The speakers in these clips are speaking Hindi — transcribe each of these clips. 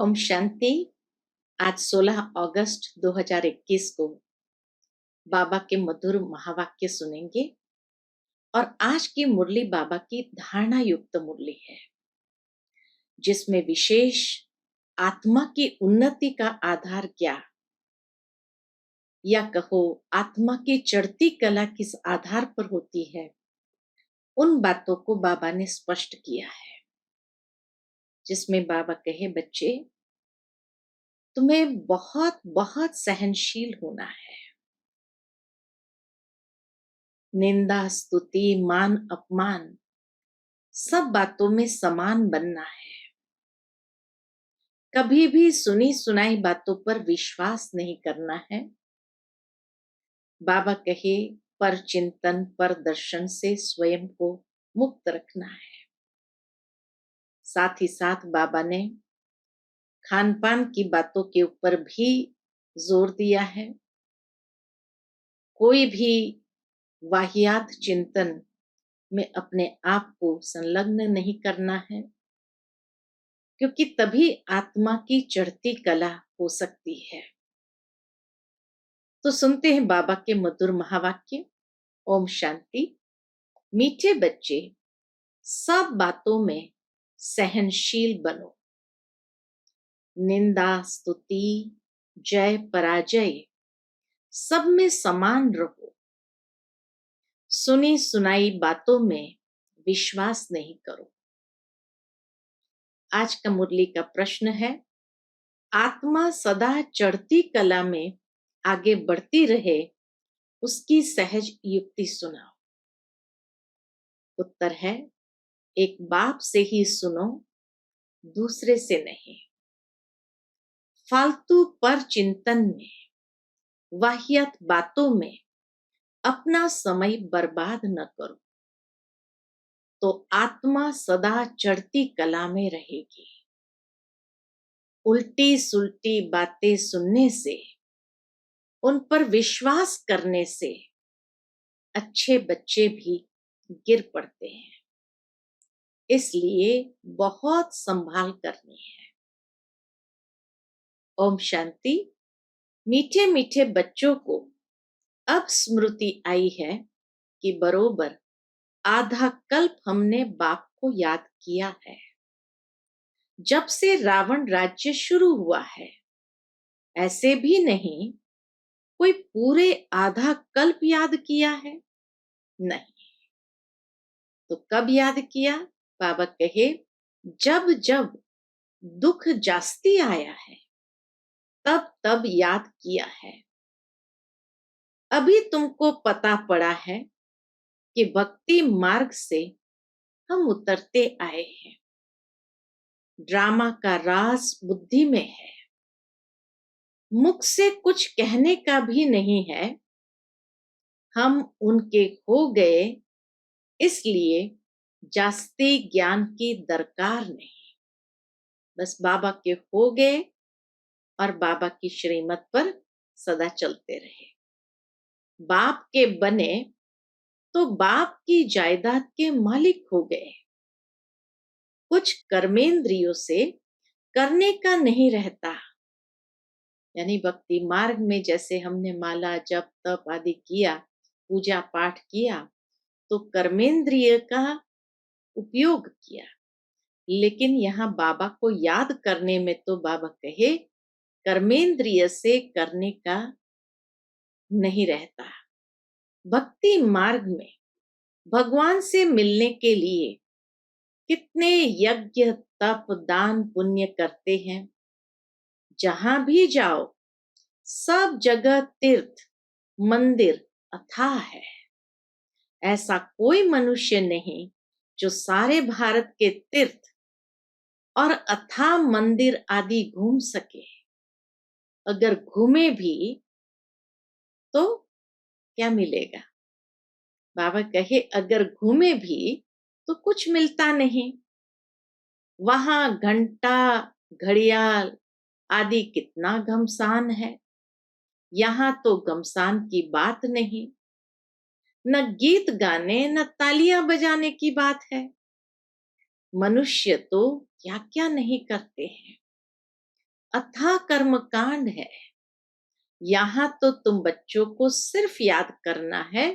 ओम शांति। आज 16 अगस्त 2021 को बाबा के मधुर महावाक्य सुनेंगे और आज की मुरली बाबा की धारणा युक्त मुरली है, जिसमें विशेष आत्मा की उन्नति का आधार क्या, या कहो आत्मा की चढ़ती कला किस आधार पर होती है, उन बातों को बाबा ने स्पष्ट किया है। जिसमें बाबा कहे, बच्चे तुम्हें बहुत बहुत सहनशील होना है। निंदा, स्तुति, मान, अपमान सब बातों में समान बनना है। कभी भी सुनी सुनाई बातों पर विश्वास नहीं करना है। बाबा कहे, पर चिंतन पर दर्शन से स्वयं को मुक्त रखना है। साथ ही साथ बाबा ने खान पान की बातों के ऊपर भी जोर दिया है। कोई भी वाहियात चिंतन में अपने आप को संलग्न नहीं करना है, क्योंकि तभी आत्मा की चढ़ती कला हो सकती है। तो सुनते हैं बाबा के मधुर महावाक्य। ओम शांति। मीठे बच्चे, सब बातों में सहनशील बनो। निंदा, स्तुति, जय पराजय सब में समान रहो। सुनी सुनाई बातों में विश्वास नहीं करो। आज का मुरली का प्रश्न है, आत्मा सदा चढ़ती कला में आगे बढ़ती रहे, उसकी सहज युक्ति सुनाओ। उत्तर है, एक बाप से ही सुनो, दूसरे से नहीं। फालतू पर चिंतन में, वाहियात बातों में अपना समय बर्बाद न करो, तो आत्मा सदा चढ़ती कला में रहेगी। उल्टी सुल्टी बातें सुनने से, उन पर विश्वास करने से अच्छे बच्चे भी गिर पड़ते हैं। इसलिए बहुत संभाल करनी है। ओम शांति। मीठे मीठे बच्चों को अब स्मृति आई है कि बरोबर आधा कल्प हमने बाप को याद किया है। जब से रावण राज्य शुरू हुआ है, ऐसे भी नहीं कोई पूरे आधा कल्प याद किया है, नहीं। तो कब याद किया? बाबा कहे, जब जब दुख जास्ती आया है, तब तब याद किया है। अभी तुमको पता पड़ा है कि भक्ति मार्ग से हम उतरते आए हैं। ड्रामा का राज बुद्धि में है। मुख से कुछ कहने का भी नहीं है। हम उनके हो गए, इसलिए जास्ती ज्ञान की दरकार नहीं। बस बाबा के हो गए और बाबा की श्रीमत पर सदा चलते रहे। बाप के बने तो बाप की जायदाद के मालिक हो गए। कुछ कर्मेंद्रियों से करने का नहीं रहता। यानी भक्ति मार्ग में जैसे हमने माला, जप, तप आदि किया, पूजा पाठ किया, तो कर्मेंद्रिय का उपयोग किया। लेकिन यहाँ बाबा को याद करने में तो बाबा कहे, कर्मेंद्रिय से करने का नहीं रहता। भक्ति मार्ग में भगवान से मिलने के लिए कितने यज्ञ, तप, दान, पुण्य करते हैं। जहां भी जाओ, सब जगह तीर्थ, मंदिर अथाह है। ऐसा कोई मनुष्य नहीं जो सारे भारत के तीर्थ और अथाह मंदिर आदि घूम सके। अगर घूमे भी तो क्या मिलेगा? बाबा कहे, अगर घूमे भी तो कुछ मिलता नहीं। वहां घंटा, घड़ियाल आदि कितना घमसान है। यहाँ तो घमसान की बात नहीं। न गीत गाने, न तालियां बजाने की बात है। मनुष्य तो क्या क्या नहीं करते हैं। अथाह कर्मकांड है। यहाँ तो तुम बच्चों को सिर्फ याद करना है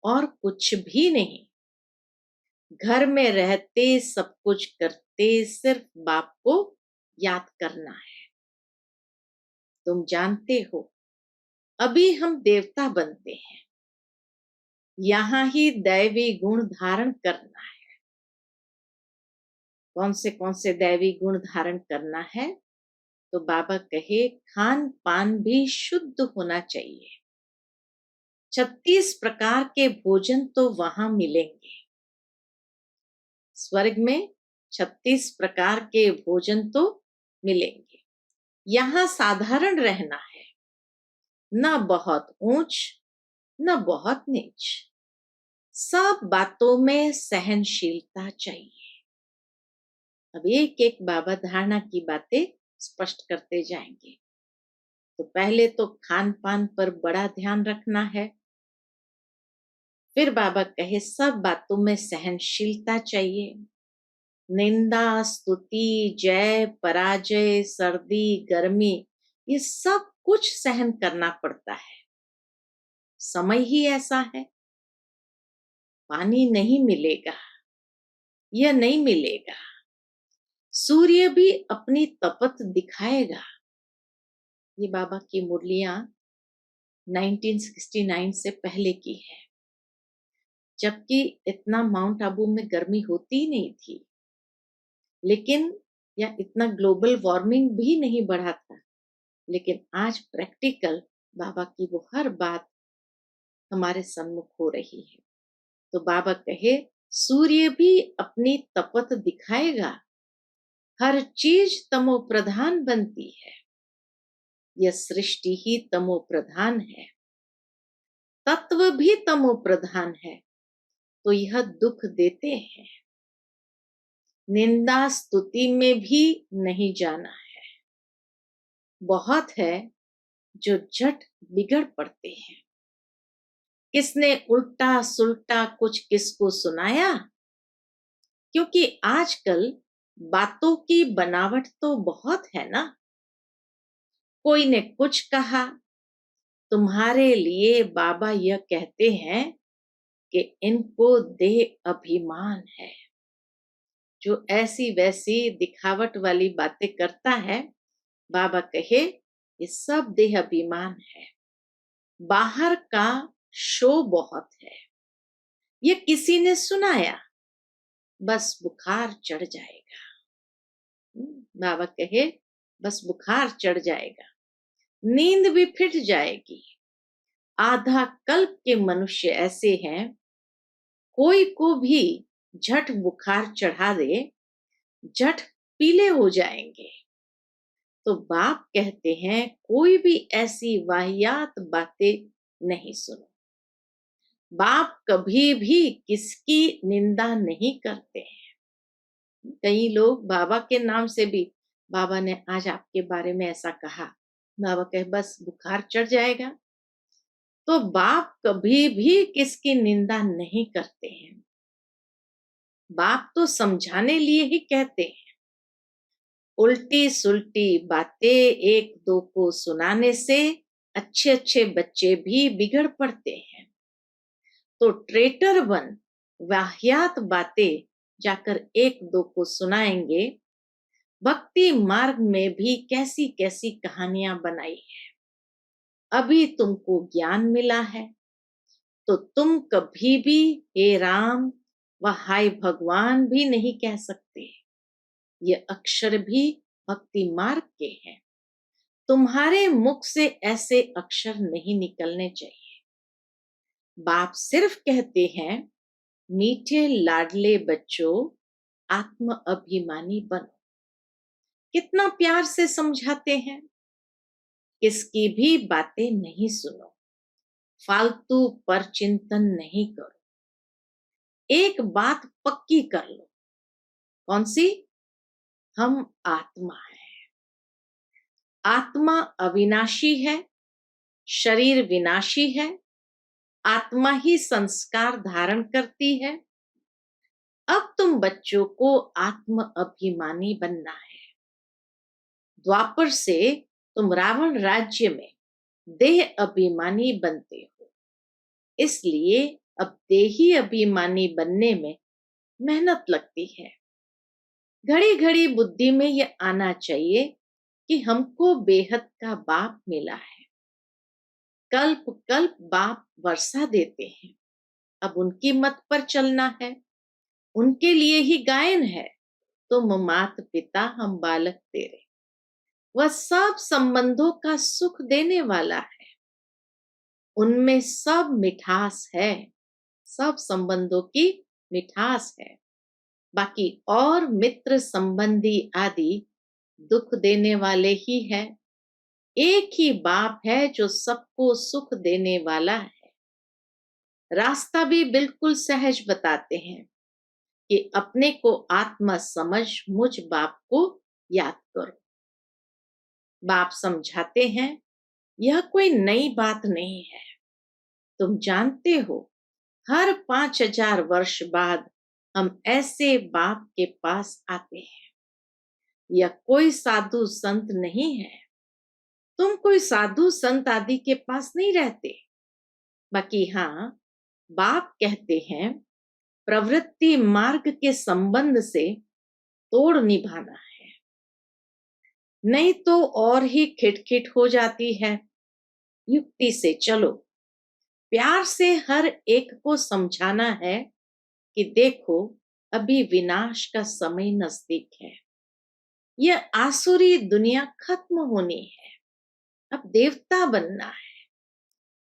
और कुछ भी नहीं। घर में रहते सब कुछ करते सिर्फ बाप को याद करना है। तुम जानते हो अभी हम देवता बनते हैं, यहाँ ही दैवी गुण धारण करना है। कौन से दैवी गुण धारण करना है? तो बाबा कहे खान पान भी शुद्ध होना चाहिए। 36 प्रकार के भोजन तो वहां मिलेंगे। स्वर्ग में 36 प्रकार के भोजन तो मिलेंगे। यहाँ साधारण रहना है, न बहुत ऊंच न बहुत नीच। सब बातों में सहनशीलता चाहिए। अब एक एक बाबा धारणा की बातें स्पष्ट करते जाएंगे। तो पहले तो खान पान पर बड़ा ध्यान रखना है। फिर बाबा कहे सब बातों में सहनशीलता चाहिए। निंदा स्तुति जय पराजय सर्दी गर्मी ये सब कुछ सहन करना पड़ता है। समय ही ऐसा है। पानी नहीं मिलेगा, यह नहीं मिलेगा। सूर्य भी अपनी तपत दिखाएगा। ये बाबा की मुरलियां 1969 से पहले की है, जबकि इतना माउंट आबू में गर्मी होती नहीं थी, लेकिन या इतना ग्लोबल वार्मिंग भी नहीं बढ़ा था। लेकिन आज प्रैक्टिकल बाबा की वो हर बात हमारे सम्मुख हो रही है। तो बाबा कहे सूर्य भी अपनी तपत दिखाएगा। हर चीज तमो प्रधान बनती है। यह सृष्टि ही तमो प्रधान है। तत्व भी तमो प्रधान है, तो यह दुख देते हैं। निंदा स्तुति में भी नहीं जाना है। बहुत है जो झट बिगड़ पड़ते हैं। किसने उल्टा सुल्टा कुछ किसको सुनाया? क्योंकि आजकल बातों की बनावट तो बहुत है ना। कोई ने कुछ कहा, तुम्हारे लिए बाबा यह कहते हैं कि इनको देह अभिमान है। जो ऐसी वैसी दिखावट वाली बातें करता है, बाबा कहे ये सब देह अभिमान है। बाहर का शो बहुत है। ये किसी ने सुनाया, बस बुखार चढ़ जाएगा। बाबा कहे बस बुखार चढ़ जाएगा, नींद भी फिट जाएगी। आधा कल्प के मनुष्य ऐसे हैं, कोई को भी झट बुखार चढ़ा दे, झट पीले हो जाएंगे। तो बाप कहते हैं कोई भी ऐसी वाहियात बातें नहीं सुनो। बाप कभी भी किसकी निंदा नहीं करते हैं। कई लोग बाबा के नाम से भी, बाबा ने आज आपके बारे में ऐसा कहा, बाबा कहे बस बुखार चढ़ जाएगा। तो बाप कभी भी किसकी निंदा नहीं करते हैं। बाप तो समझाने लिए ही कहते हैं। उल्टी सुल्टी बातें एक दो को सुनाने से अच्छे अच्छे बच्चे भी बिगड़ पड़ते हैं। तो ट्रेटर बन वाहियात बातें जाकर एक दो को सुनाएंगे। भक्ति मार्ग में भी कैसी कैसी कहानियां बनाई है। अभी तुमको ज्ञान मिला है, तो तुम कभी भी हे राम व हाय भगवान भी नहीं कह सकते। ये अक्षर भी भक्ति मार्ग के हैं। तुम्हारे मुख से ऐसे अक्षर नहीं निकलने चाहिए। बाप सिर्फ कहते हैं मीठे लाडले बच्चों आत्म अभिमानी बनो। कितना प्यार से समझाते हैं। किसकी भी बातें नहीं सुनो, फालतू पर चिंतन नहीं करो। एक बात पक्की कर लो। कौन सी? हम आत्मा है। आत्मा अविनाशी है, शरीर विनाशी है। आत्मा ही संस्कार धारण करती है। अब तुम बच्चों को आत्म अभिमानी बनना है। द्वापर से तुम रावण राज्य में देह अभिमानी बनते हो, इसलिए अब देही अभिमानी बनने में मेहनत लगती है। घड़ी घड़ी बुद्धि में यह आना चाहिए कि हमको बेहद का बाप मिला है। कल्प कल्प बाप वर्षा देते हैं, अब उनकी मत पर चलना है। उनके लिए ही गायन है, तुम मात पिता हम बालक तेरे। वह सब संबंधों का सुख देने वाला है, उनमें सब मिठास है, सब संबंधों की मिठास है। बाकी और मित्र संबंधी आदि दुख देने वाले ही है। एक ही बाप है जो सबको सुख देने वाला है। रास्ता भी बिल्कुल सहज बताते हैं कि अपने को आत्मा समझ मुझ बाप को याद करो। बाप समझाते हैं, यह कोई नई बात नहीं है। तुम जानते हो, हर 5000 वर्ष बाद हम ऐसे बाप के पास आते हैं। यह कोई साधु संत नहीं है। तुम कोई साधु संत आदि के पास नहीं रहते। बाकी हाँ, बाप कहते हैं, प्रवृत्ति मार्ग के संबंध से तोड़ निभाना है, नहीं तो और ही खिटखिट हो जाती है। युक्ति से चलो, प्यार से हर एक को समझाना है कि देखो, अभी विनाश का समय नजदीक है। यह आसुरी दुनिया खत्म होनी है, अब देवता बनना है।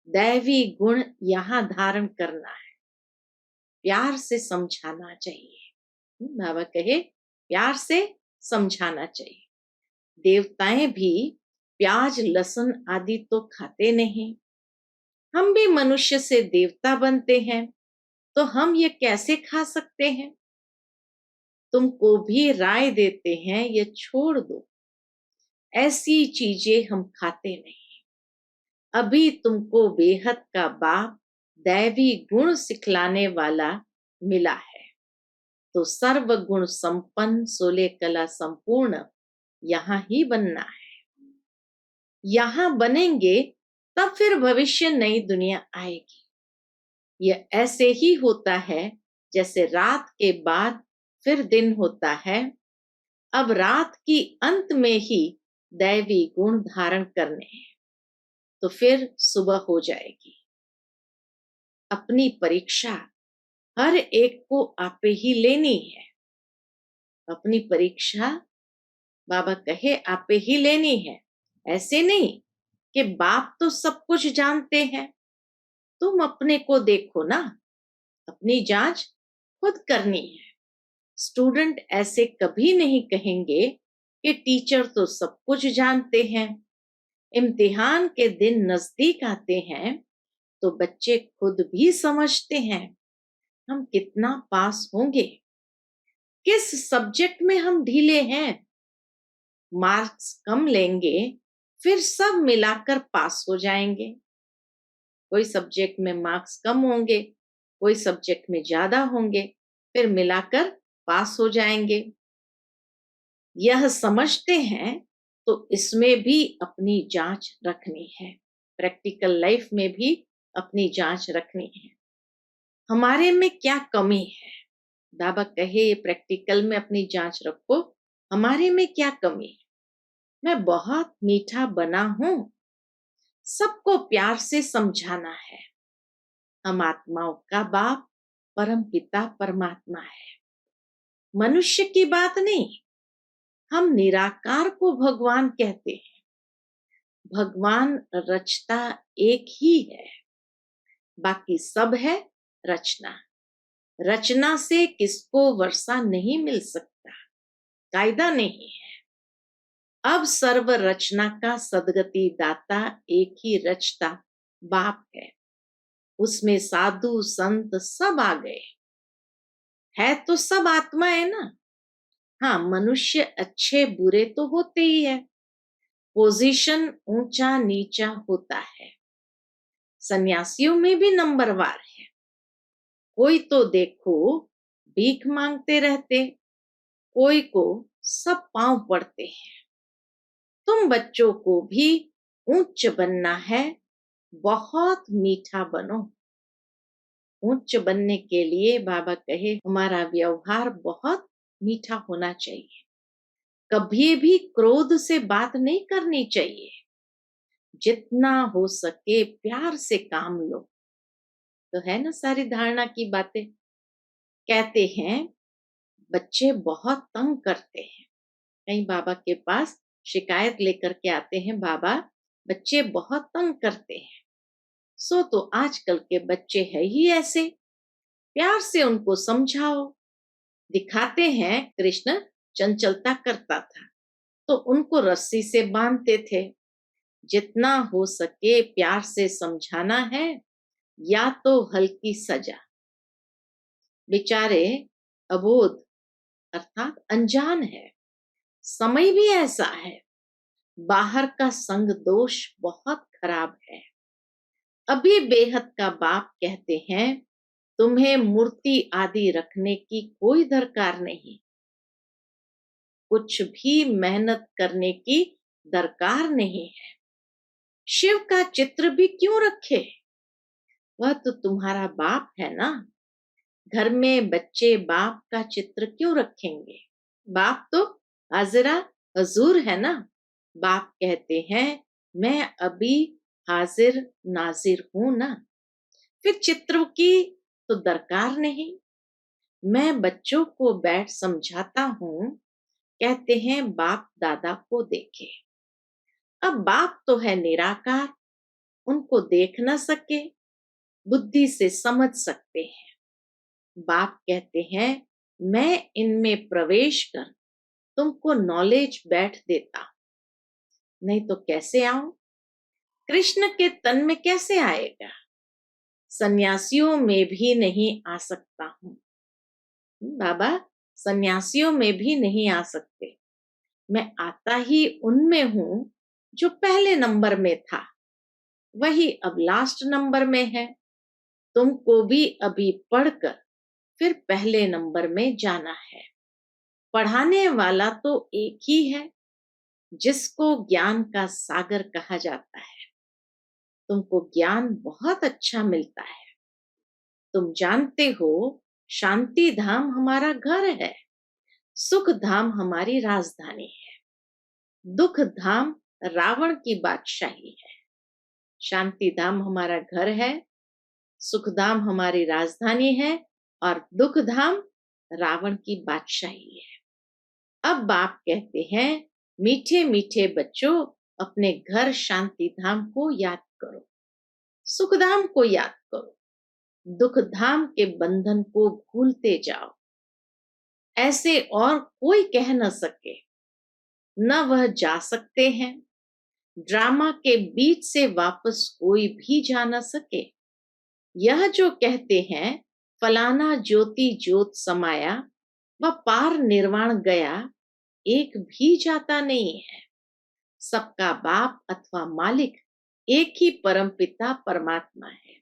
दैवी गुण यहाँ धारण करना है। प्यार से समझाना चाहिए। बाबा कहे, प्यार से समझाना चाहिए। देवताएं भी प्याज लहसुन आदि तो खाते नहीं। हम भी मनुष्य से देवता बनते हैं, तो हम ये कैसे खा सकते हैं? तुमको भी राय देते हैं, ये छोड़ दो। ऐसी चीजें हम खाते नहीं। अभी तुमको बेहद का बाप दैवी गुण सिखलाने वाला मिला है, तो सर्व गुण संपन्न सोले कला संपूर्ण यहाँ ही बनना है। यहाँ बनेंगे तब फिर भविष्य नई दुनिया आएगी। यह ऐसे ही होता है जैसे रात के बाद फिर दिन होता है। अब रात की अंत में ही दैवी गुण धारण करने हैं, तो फिर सुबह हो जाएगी। अपनी परीक्षा हर एक को आपे ही लेनी है। अपनी परीक्षा बाबा कहे आपे ही लेनी है। ऐसे नहीं कि बाप तो सब कुछ जानते हैं। तुम अपने को देखो ना, अपनी जांच खुद करनी है। स्टूडेंट ऐसे कभी नहीं कहेंगे कि टीचर तो सब कुछ जानते हैं। इम्तिहान के दिन नजदीक आते हैं तो बच्चे खुद भी समझते हैं हम कितना पास होंगे, किस सब्जेक्ट में हम ढीले हैं। मार्क्स कम लेंगे, फिर सब मिलाकर पास हो जाएंगे। कोई सब्जेक्ट में मार्क्स कम होंगे, कोई सब्जेक्ट में ज्यादा होंगे, फिर मिलाकर पास हो जाएंगे। यह समझते हैं तो इसमें भी अपनी जांच रखनी है। प्रैक्टिकल लाइफ में भी अपनी जांच रखनी है। हमारे में क्या कमी है? बाबा कहे, ये प्रैक्टिकल में अपनी जांच रखो, हमारे में क्या कमी है। मैं बहुत मीठा बना हूं, सबको प्यार से समझाना है। हम आत्माओं का बाप परम पिता परमात्मा है, मनुष्य की बात नहीं। हम निराकार को भगवान कहते हैं। भगवान रचता एक ही है, बाकी सब है रचना। रचना से किसको वर्षा नहीं मिल सकता, कायदा नहीं है। अब सर्व रचना का सदगति दाता एक ही रचता बाप है। उसमें साधु संत सब आ गए, है तो सब आत्मा है ना। हाँ, मनुष्य अच्छे बुरे तो होते ही है, पोजीशन ऊंचा नीचा होता है। सन्यासियों में भी नंबरवार है। कोई तो देखो भीख मांगते रहते, कोई को सब पांव पड़ते हैं। तुम बच्चों को भी उच्च बनना है, बहुत मीठा बनो। उच्च बनने के लिए बाबा कहे हमारा व्यवहार बहुत मीठा होना चाहिए। कभी भी क्रोध से बात नहीं करनी चाहिए। जितना हो सके प्यार से काम लो। तो है ना सारी धारणा की बातें। कहते हैं बच्चे बहुत तंग करते हैं। कहीं बाबा के पास शिकायत लेकर के आते हैं, बाबा बच्चे बहुत तंग करते हैं। सो तो आजकल के बच्चे है ही ऐसे, प्यार से उनको समझाओ। दिखाते हैं कृष्ण चंचलता करता था तो उनको रस्सी से बांधते थे। जितना हो सके प्यार से समझाना है, या तो हल्की सजा। बेचारे अबोध अर्थात अनजान है। समय भी ऐसा है, बाहर का संग दोष बहुत खराब है। अभी बेहद का बाप कहते हैं तुम्हें मूर्ति आदि रखने की कोई दरकार नहीं, कुछ भी मेहनत करने की दरकार नहीं है। शिव का चित्र भी क्यों रखे, वह तो तुम्हारा बाप है ना। घर में बच्चे बाप का चित्र क्यों रखेंगे, बाप तो हाजिरा हजूर है ना। बाप कहते हैं मैं अभी हाजिर नाजिर हूं ना, फिर चित्र की तो दरकार नहीं। मैं बच्चों को बैठ समझाता हूं, कहते हैं बाप दादा को देखे। अब बाप तो है निराकार, उनको देख न सके, बुद्धि से समझ सकते हैं। बाप कहते हैं मैं इनमें प्रवेश कर तुमको नॉलेज बैठ देता, नहीं तो कैसे आऊं। कृष्ण के तन में कैसे आएगा, सन्यासियों में भी नहीं आ सकता हूं। बाबा सन्यासियों में भी नहीं आ सकते, मैं आता ही उनमें हूं जो पहले नंबर में था, वही अब लास्ट नंबर में है। तुमको भी अभी पढ़कर फिर पहले नंबर में जाना है। पढ़ाने वाला तो एक ही है, जिसको ज्ञान का सागर कहा जाता है। तुमको ज्ञान बहुत अच्छा मिलता है। तुम जानते हो शांति धाम हमारा घर है, सुख धाम हमारी राजधानी है, दुख धाम रावण की बादशाही है। शांति धाम हमारा घर है, सुख धाम हमारी राजधानी है, और दुख धाम रावण की बादशाही है। अब बाप कहते हैं मीठे मीठे बच्चों, अपने घर शांति धाम को याद करो, सुख धाम को याद करो, दुख धाम के बंधन को भूलते जाओ। ऐसे और कोई कह न सके, न वह जा सकते हैं। ड्रामा के बीच से वापस कोई भी जा न सके। यह जो कहते हैं फलाना ज्योति ज्योत समाया, वह पार निर्वाण गया, एक भी जाता नहीं है। सबका बाप अथवा मालिक एक ही परमपिता परमात्मा है।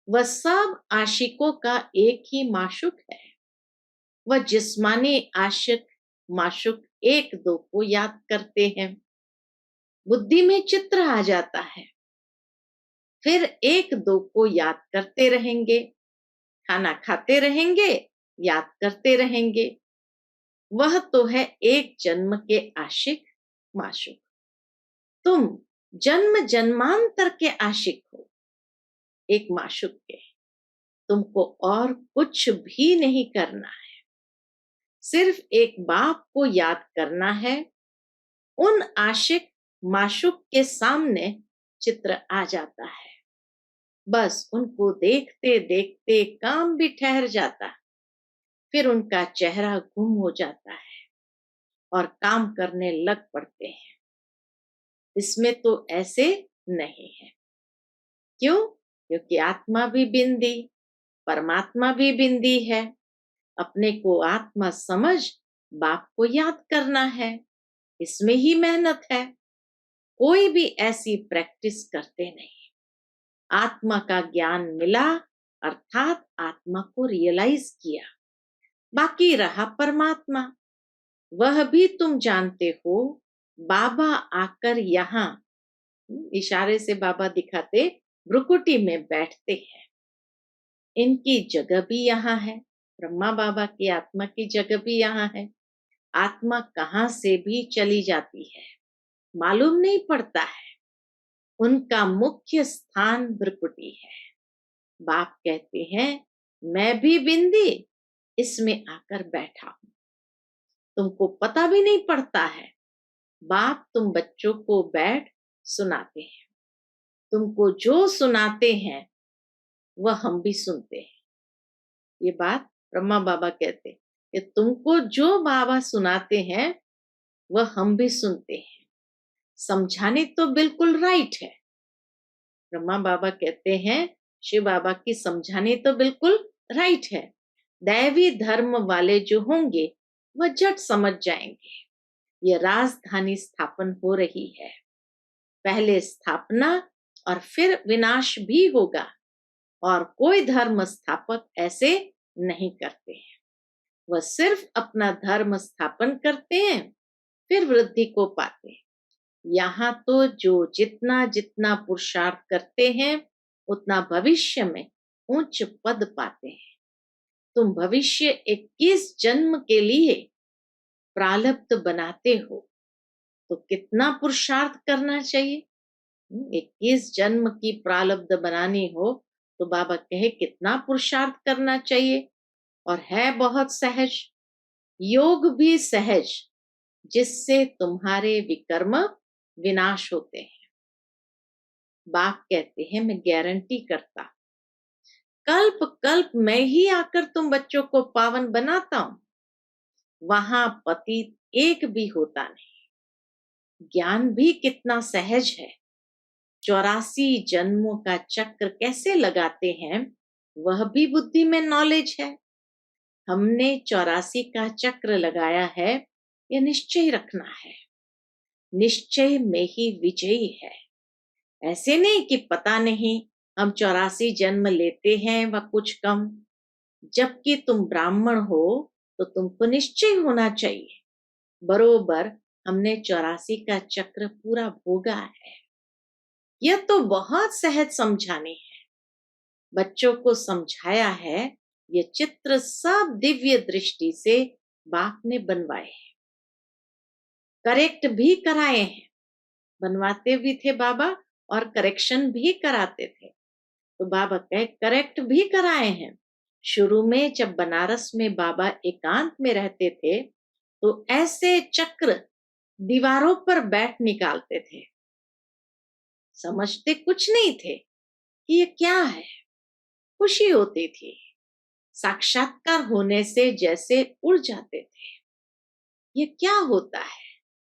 वह सब आशिकों का एक ही माशुक है। वह जिस्मानी आशिक माशुक एक दो को याद करते हैं, बुद्धि में चित्र आ जाता है, फिर एक दो को याद करते रहेंगे, खाना खाते रहेंगे, याद करते रहेंगे। वह तो है एक जन्म के आशिक माशुक। तुम जन्म जन्मांतर के आशिक हो एक माशुक के। तुमको और कुछ भी नहीं करना है, सिर्फ एक बाप को याद करना है। उन आशिक माशुक के सामने चित्र आ जाता है, बस उनको देखते देखते काम भी ठहर जाता, फिर उनका चेहरा गुम हो जाता है और काम करने लग पड़ते हैं। इसमें तो ऐसे नहीं है। क्यों? क्योंकि आत्मा भी बिंदी, परमात्मा भी बिंदी है। अपने को आत्मा समझ बाप को याद करना है, इसमें ही मेहनत है। कोई भी ऐसी प्रैक्टिस करते नहीं। आत्मा का ज्ञान मिला अर्थात आत्मा को रियलाइज किया, बाकी रहा परमात्मा। वह भी तुम जानते हो, बाबा आकर यहाँ, इशारे से बाबा दिखाते, भ्रुकुटी में बैठते हैं। इनकी जगह भी यहाँ है, ब्रह्मा बाबा की आत्मा की जगह भी यहाँ है। आत्मा कहाँ से भी चली जाती है, मालूम नहीं पड़ता है। उनका मुख्य स्थान भ्रुकुटी है। बाप कहते हैं, मैं भी बिंदी इसमें आकर बैठा हूं, तुमको पता भी नहीं पड़ता है। बाप तुम बच्चों को बैठ सुनाते हैं, तुमको जो सुनाते हैं वह हम भी सुनते हैं। ये बात ब्रह्मा बाबा कहते कि तुमको जो बाबा सुनाते हैं वह हम भी सुनते हैं। समझाने तो बिल्कुल राइट है। ब्रह्मा बाबा कहते हैं, शिव बाबा की समझाने तो बिल्कुल राइट है। दैवी धर्म वाले जो होंगे वह झट समझ जाएंगे। ये राजधानी स्थापन हो रही है, पहले स्थापना और फिर विनाश भी होगा। और कोई धर्म स्थापक ऐसे नहीं करते हैं, वह सिर्फ अपना धर्म स्थापन करते हैं, फिर वृद्धि को पाते हैं। यहाँ तो जो जितना जितना पुरुषार्थ करते हैं उतना भविष्य में उच्च पद पाते हैं। तुम भविष्य 21 जन्म के लिए प्रारब्ध बनाते हो, तो कितना पुरुषार्थ करना चाहिए। 21 जन्म की प्रारब्ध बनानी हो तो बाबा कहे कितना पुरुषार्थ करना चाहिए। और है बहुत सहज, योग भी सहज, जिससे तुम्हारे विकर्म विनाश होते हैं। बाप कहते हैं, मैं गारंटी करता, कल्प कल्प मैं ही आकर तुम बच्चों को पावन बनाता हूं, वहां पतित एक भी होता नहीं। ज्ञान भी कितना सहज है। 84 जन्मों का चक्र कैसे लगाते हैं वह भी बुद्धि में नॉलेज है। हमने 84 का चक्र लगाया है, यह निश्चय रखना है। निश्चय में ही विजयी है। ऐसे नहीं कि पता नहीं हम 84 जन्म लेते हैं व कुछ कम। जबकि तुम ब्राह्मण हो तो तुमको निश्चय होना चाहिए, बरोबर हमने 84 का चक्र पूरा भोगा है। यह तो बहुत सहज समझाने है, बच्चों को समझाया है। ये चित्र सब दिव्य दृष्टि से बाप ने बनवाए हैं, करेक्ट भी कराए हैं। बनवाते भी थे बाबा और करेक्शन भी कराते थे। तो बाबा कहे करेक्ट भी कराए हैं। शुरू में जब बनारस में बाबा एकांत में रहते थे तो ऐसे चक्र दीवारों पर बैठ निकालते थे, समझते कुछ नहीं थे कि ये क्या है। खुशी होती थी, साक्षात्कार होने से जैसे उड़ जाते थे। ये क्या होता है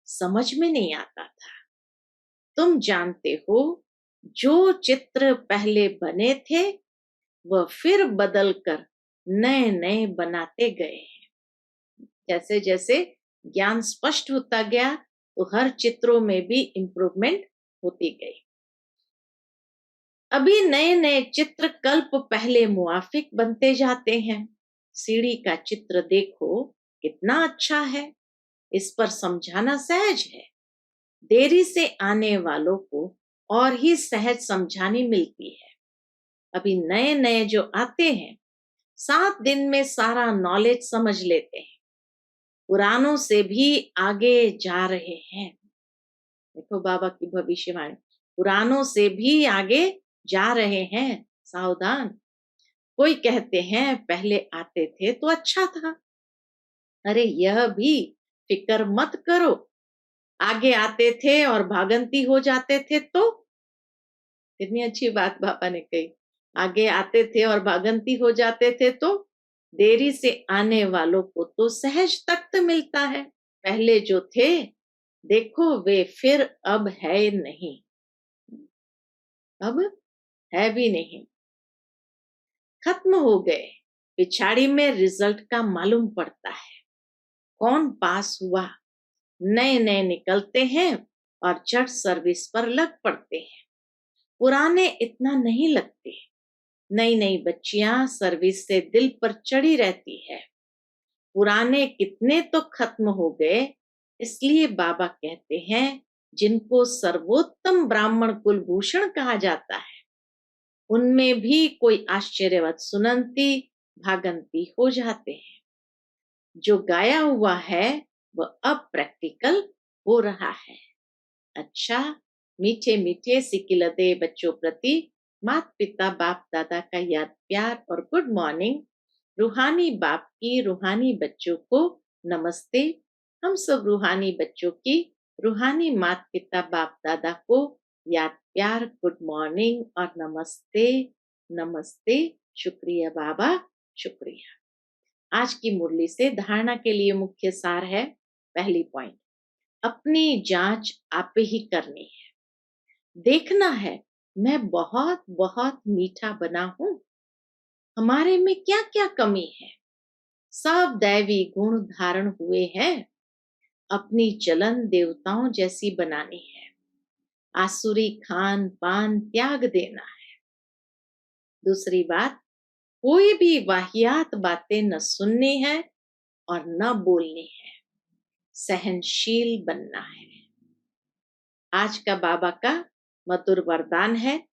समझ में नहीं आता था। तुम जानते हो, जो चित्र पहले बने थे वह फिर बदल कर नए नए बनाते गए हैं। जैसे जैसे ज्ञान स्पष्ट होता गया तो हर चित्रों में भी इम्प्रूवमेंट होती गई। अभी नए नए चित्र कल्प पहले मुआफिक बनते जाते हैं। सीढ़ी का चित्र देखो कितना अच्छा है, इस पर समझाना सहज है। देरी से आने वालों को और ही सहज समझानी मिलती है। अभी नए नए जो आते हैं 7 दिन में सारा नॉलेज समझ लेते हैं, पुरानों से भी आगे जा रहे हैं। देखो बाबा की भविष्यवाणी, पुरानों से भी आगे जा रहे हैं, सावधान। कोई कहते हैं पहले आते थे तो अच्छा था। अरे यह भी फिक्र मत करो, आगे आते थे और भागंती हो जाते थे तो। कितनी अच्छी बात बाबा ने कही, आगे आते थे और भागंती हो जाते थे तो। देरी से आने वालों को तो सहज तख्त मिलता है। पहले जो थे देखो वे फिर अब है नहीं, अब है भी नहीं, खत्म हो गए। पिछाड़ी में रिजल्ट का मालूम पड़ता है, कौन पास हुआ। नए नए निकलते हैं और झट सर्विस पर लग पड़ते हैं। पुराने इतना नहीं लगते। नई नई बच्चियां सर्विस से दिल पर चढ़ी रहती है। पुराने कितने तो खत्म हो गए, इसलिए बाबा कहते हैं जिनको सर्वोत्तम ब्राह्मण कुलभूषण कहा जाता है, उनमें भी कोई आश्चर्यवत सुनंती भागंती हो जाते हैं। जो गाया हुआ है वह अब प्रैक्टिकल हो रहा है। अच्छा, मीठे मीठे सिकिलते बच्चों प्रति माता पिता बाप दादा का याद प्यार और गुड मॉर्निंग। रूहानी बाप की रूहानी बच्चों को नमस्ते। हम सब रूहानी बच्चों की रूहानी माता पिता बाप दादा को याद प्यार गुड मॉर्निंग और नमस्ते नमस्ते। शुक्रिया बाबा, शुक्रिया। आज की मुरली से धारणा के लिए मुख्य सार है। पहली पॉइंट, अपनी जांच आप ही करनी है। देखना है मैं बहुत बहुत मीठा बना हूं, हमारे में क्या क्या कमी है। सब दैवी गुण धारण हुए हैं, अपनी चलन देवताओं जैसी बनानी है। आसुरी खान पान त्याग देना है। दूसरी बात, कोई भी वाहियात बातें न सुननी है और न बोलनी है। सहनशील बनना है। आज का बाबा का मधुर वरदान है,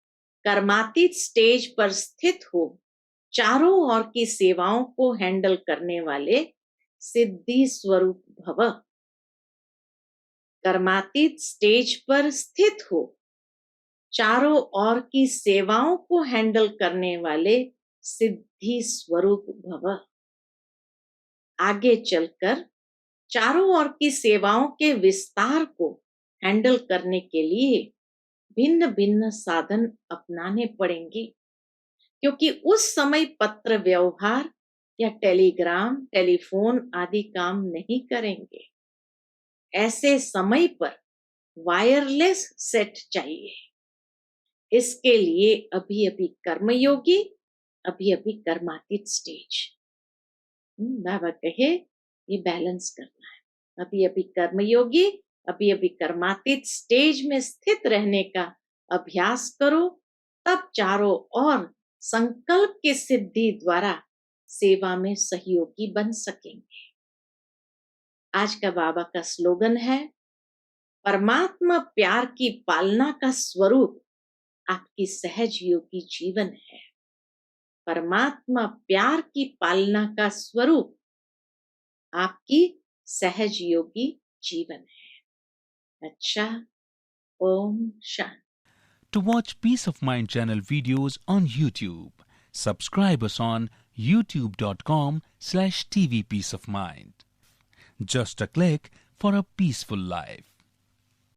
कर्मातीत स्टेज पर स्थित हो चारों ओर की सेवाओं को हैंडल करने वाले सिद्धि स्वरूप भव। कर्मातीत स्टेज पर स्थित हो चारों ओर की सेवाओं को हैंडल करने वाले सिद्धि स्वरूप भव। आगे चलकर चारों ओर की सेवाओं के विस्तार को हैंडल करने के लिए भिन्न भिन्न साधन अपनाने पड़ेंगे, क्योंकि उस समय पत्र व्यवहार या टेलीग्राम टेलीफोन आदि काम नहीं करेंगे। ऐसे समय पर वायरलेस सेट चाहिए। इसके लिए अभी अभी कर्मयोगी, अभी अभी कर्मातीत स्टेज। बाबा कहे ये बैलेंस करना है। अभी अभी कर्मयोगी, अभी अभी कर्मातीत स्टेज में स्थित रहने का अभ्यास करो, तब चारों ओर संकल्प की सिद्धि द्वारा सेवा में सहयोगी बन सकेंगे। आज का बाबा का स्लोगन है, परमात्मा प्यार की पालना का स्वरूप आपकी सहज योगी जीवन है। परमात्मा प्यार की पालना का स्वरूप आपकी सहज योगी जीवन है। अच्छा, Om Shanti. To watch Peace of Mind channel videos on YouTube, subscribe us on youtube.com/tvpeaceofmind. Just a click for a peaceful life.